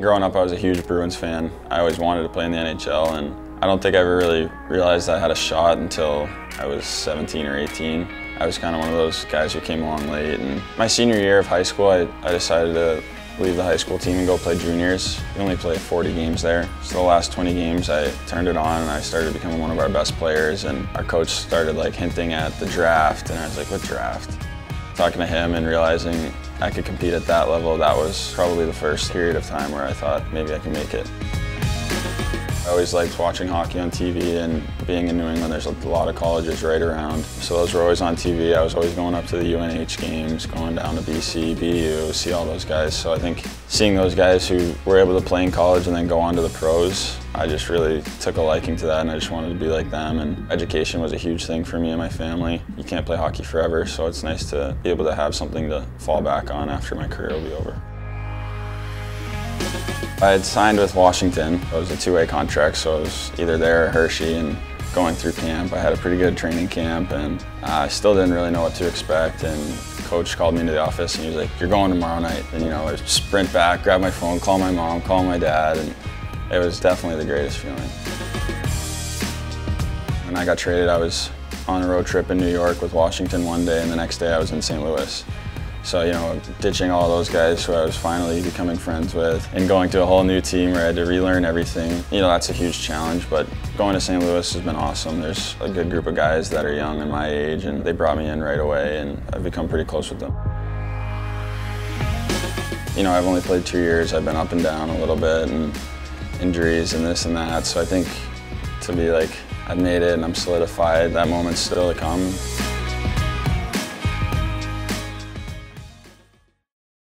Growing up, I was a huge Bruins fan. I always wanted to play in the NHL, and I don't think I ever really realized I had a shot until I was 17 or 18. I was kind of one of those guys who came along late, and my senior year of high school, I decided to leave the high school team and go play juniors. We only played 40 games there. So the last 20 games, I turned it on and I started becoming one of our best players, and our coach started hinting at the draft, and I was like, what draft? Talking to him and realizing I could compete at that level, that was probably the first period of time where I thought maybe I can make it. I always liked watching hockey on TV, and being in New England, there's a lot of colleges right around. So those were always on TV. I was always going up to the UNH games, going down to BC, BU, see all those guys. So I think seeing those guys who were able to play in college and then go on to the pros, I just really took a liking to that, and I just wanted to be like them. And education was a huge thing for me and my family. You can't play hockey forever, so it's nice to be able to have something to fall back on after my career will be over. I had signed with Washington. It was a two-way contract, so I was either there or Hershey, and going through camp. I had a pretty good training camp, and I still didn't really know what to expect. And coach called me into the office, and he was like, "You're going tomorrow night." And I sprint back, grab my phone, call my mom, call my dad, and it was definitely the greatest feeling. When I got traded, I was on a road trip in New York with Washington one day, and the next day I was in St. Louis. So, ditching all those guys who I was finally becoming friends with and going to a whole new team where I had to relearn everything, that's a huge challenge, but going to St. Louis has been awesome. There's a good group of guys that are young and my age, and they brought me in right away, and I've become pretty close with them. I've only played 2 years. I've been up and down a little bit, and injuries and this and that, so I think to be like, I've made it and I'm solidified, that moment's still to come.